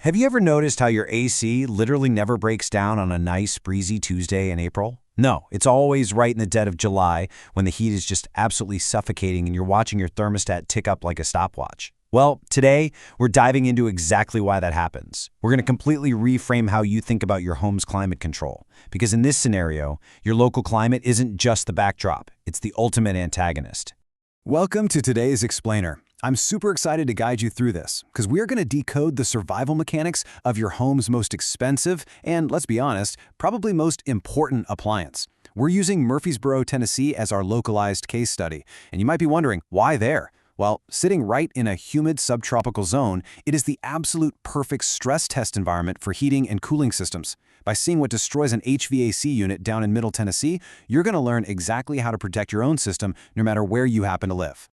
Have you ever noticed how your AC literally never breaks down on a nice, breezy Tuesday in April? No, it's always right in the dead of July when the heat is just absolutely suffocating and you're watching your thermostat tick up like a stopwatch. Well, today, we're diving into exactly why that happens. We're going to completely reframe how you think about your home's climate control. Because in this scenario, your local climate isn't just the backdrop, it's the ultimate antagonist. Welcome to today's Explainer. I'm super excited to guide you through this, because we're going to decode the survival mechanics of your home's most expensive and, let's be honest, probably most important appliance. We're using Murfreesboro, Tennessee as our localized case study, and you might be wondering, why there? Well, sitting right in a humid subtropical zone, it is the absolute perfect stress test environment for heating and cooling systems. By seeing what destroys an HVAC unit down in Middle Tennessee, you're going to learn exactly how to protect your own system no matter where you happen to live.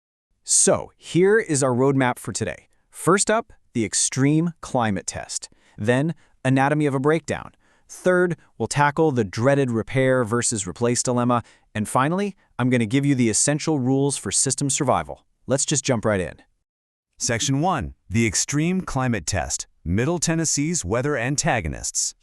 So, here is our roadmap for today. First up, the extreme climate test. Then, anatomy of a breakdown. Third, we'll tackle the dreaded repair versus replace dilemma. And finally, I'm going to give you the essential rules for system survival. Let's just jump right in. Section 1. The Extreme Climate Test. Middle Tennessee's Weather Antagonists.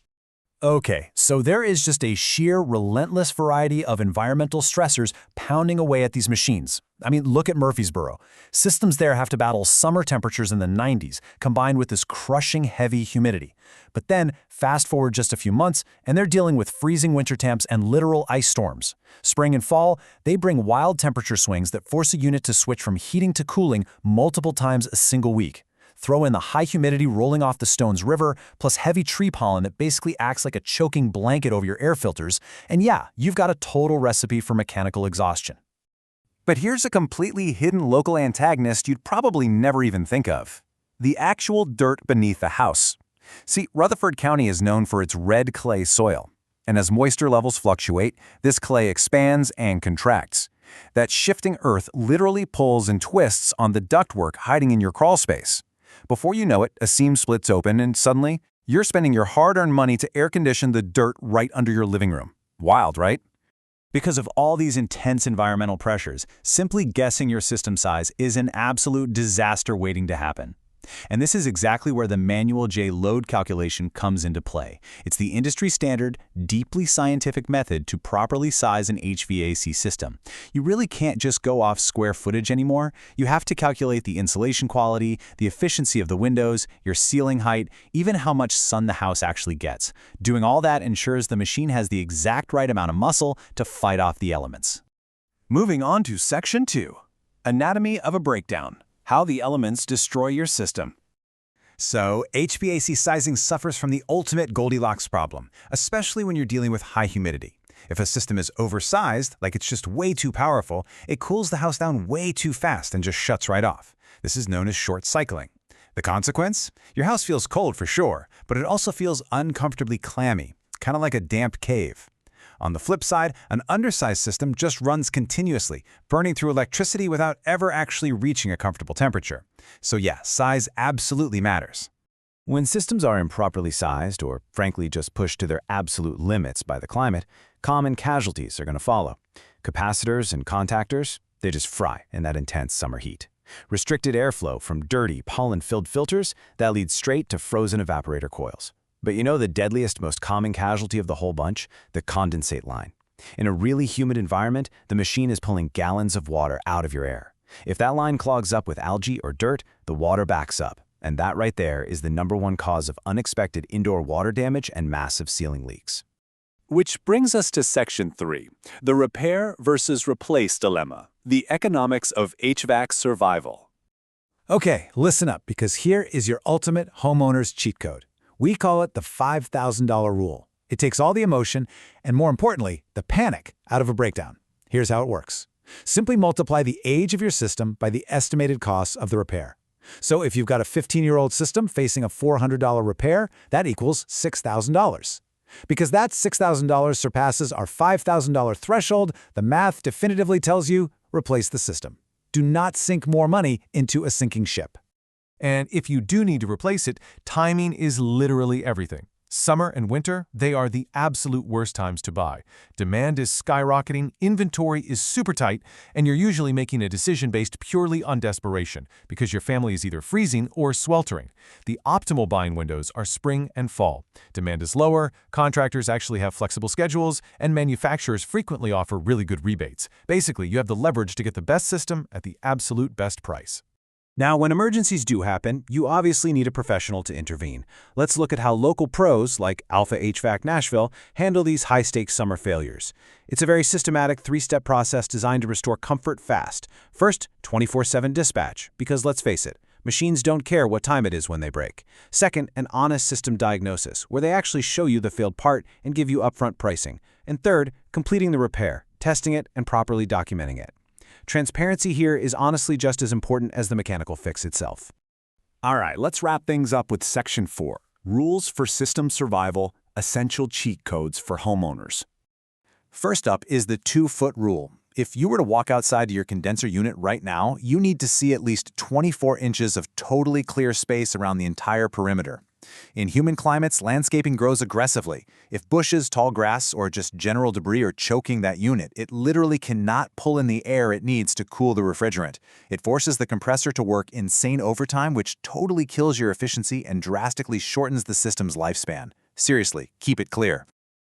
Okay, so there is just a sheer relentless variety of environmental stressors pounding away at these machines. I mean, look at Murfreesboro. Systems there have to battle summer temperatures in the 90s, combined with this crushing heavy humidity. But then, fast forward just a few months, and they're dealing with freezing winter temps and literal ice storms. Spring and fall, they bring wild temperature swings that force a unit to switch from heating to cooling multiple times a single week. Throw in the high humidity rolling off the Stones River, plus heavy tree pollen that basically acts like a choking blanket over your air filters, and yeah, you've got a total recipe for mechanical exhaustion. But here's a completely hidden local antagonist you'd probably never even think of: the actual dirt beneath the house. See, Rutherford County is known for its red clay soil, and as moisture levels fluctuate, this clay expands and contracts. That shifting earth literally pulls and twists on the ductwork hiding in your crawl space. Before you know it, a seam splits open and suddenly, you're spending your hard-earned money to air condition the dirt right under your living room. Wild, right? Because of all these intense environmental pressures, simply guessing your system size is an absolute disaster waiting to happen. And this is exactly where the manual J load calculation comes into play. It's the industry standard, deeply scientific method to properly size an HVAC system. You really can't just go off square footage anymore. You have to calculate the insulation quality, the efficiency of the windows, your ceiling height, even how much sun the house actually gets. Doing all that ensures the machine has the exact right amount of muscle to fight off the elements. Moving on to Section 2. Anatomy of a breakdown. How the elements destroy your system. So, HVAC sizing suffers from the ultimate Goldilocks problem, especially when you're dealing with high humidity. If a system is oversized, like it's just way too powerful, it cools the house down way too fast and just shuts right off. This is known as short cycling. The consequence? Your house feels cold for sure, but it also feels uncomfortably clammy, kind of like a damp cave. On the flip side, an undersized system just runs continuously, burning through electricity without ever actually reaching a comfortable temperature. So yeah, size absolutely matters. When systems are improperly sized, or frankly just pushed to their absolute limits by the climate, common casualties are going to follow. Capacitors and contactors, they just fry in that intense summer heat. Restricted airflow from dirty, pollen-filled filters, that leads straight to frozen evaporator coils. But you know the deadliest, most common casualty of the whole bunch? The condensate line. In a really humid environment, the machine is pulling gallons of water out of your air. If that line clogs up with algae or dirt, the water backs up. And that right there is the #1 cause of unexpected indoor water damage and massive ceiling leaks. Which brings us to Section 3, the repair versus replace dilemma, the economics of HVAC survival. Okay, listen up, because here is your ultimate homeowner's cheat code. We call it the $5,000 rule. It takes all the emotion and, more importantly, the panic out of a breakdown. Here's how it works. Simply multiply the age of your system by the estimated costs of the repair. So if you've got a 15-year-old system facing a $400 repair, that equals $6,000. Because that $6,000 surpasses our $5,000 threshold, the math definitively tells you replace the system. Do not sink more money into a sinking ship. And if you do need to replace it, timing is literally everything. Summer and winter, they are the absolute worst times to buy. Demand is skyrocketing, inventory is super tight, and you're usually making a decision based purely on desperation because your family is either freezing or sweltering. The optimal buying windows are spring and fall. Demand is lower, contractors actually have flexible schedules, and manufacturers frequently offer really good rebates. Basically, you have the leverage to get the best system at the absolute best price. Now, when emergencies do happen, you obviously need a professional to intervene. Let's look at how local pros, like Alpha HVAC Nashville, handle these high-stakes summer failures. It's a very systematic three-step process designed to restore comfort fast. First, 24/7 dispatch, because let's face it, machines don't care what time it is when they break. Second, an honest system diagnosis, where they actually show you the failed part and give you upfront pricing. And third, completing the repair, testing it, and properly documenting it. Transparency here is honestly just as important as the mechanical fix itself. All right, let's wrap things up with Section 4, Rules for System Survival, Essential Cheat Codes for Homeowners. First up is the 2-foot rule. If you were to walk outside to your condenser unit right now, you need to see at least 24 inches of totally clear space around the entire perimeter. In humid climates, landscaping grows aggressively. If bushes, tall grass, or just general debris are choking that unit, it literally cannot pull in the air it needs to cool the refrigerant. It forces the compressor to work insane overtime, which totally kills your efficiency and drastically shortens the system's lifespan. Seriously, keep it clear.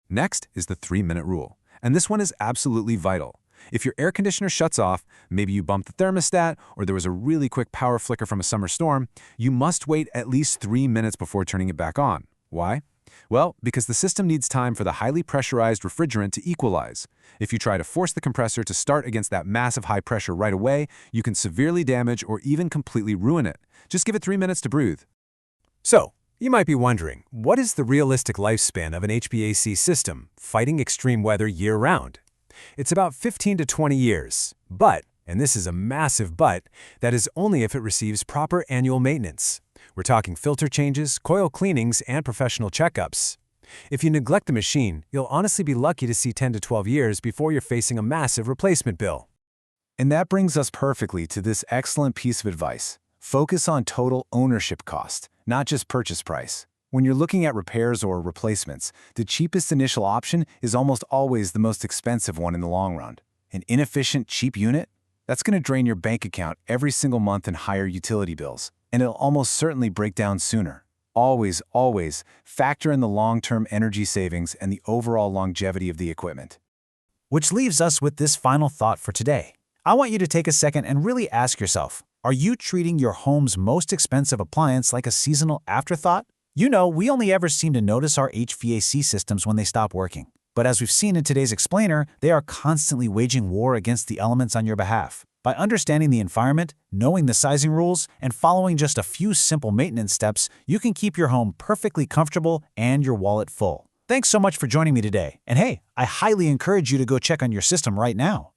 Next is the 3-minute rule, and this one is absolutely vital. If your air conditioner shuts off, maybe you bumped the thermostat, or there was a really quick power flicker from a summer storm, you must wait at least 3 minutes before turning it back on. Why? Well, because the system needs time for the highly pressurized refrigerant to equalize. If you try to force the compressor to start against that massive high pressure right away, you can severely damage or even completely ruin it. Just give it 3 minutes to breathe. So, you might be wondering, what is the realistic lifespan of an HVAC system fighting extreme weather year-round? It's about 15 to 20 years, but, and this is a massive but, that is only if it receives proper annual maintenance. We're talking filter changes, coil cleanings, and professional checkups. If you neglect the machine, you'll honestly be lucky to see 10 to 12 years before you're facing a massive replacement bill. And that brings us perfectly to this excellent piece of advice. Focus on total ownership cost, not just purchase price. When you're looking at repairs or replacements, the cheapest initial option is almost always the most expensive one in the long run. An inefficient, cheap unit? That's going to drain your bank account every single month in higher utility bills, and it'll almost certainly break down sooner. Always, always factor in the long-term energy savings and the overall longevity of the equipment. Which leaves us with this final thought for today. I want you to take a second and really ask yourself, are you treating your home's most expensive appliance like a seasonal afterthought? You know, we only ever seem to notice our HVAC systems when they stop working. But as we've seen in today's explainer, they are constantly waging war against the elements on your behalf. By understanding the environment, knowing the sizing rules, and following just a few simple maintenance steps, you can keep your home perfectly comfortable and your wallet full. Thanks so much for joining me today. And hey, I highly encourage you to go check on your system right now.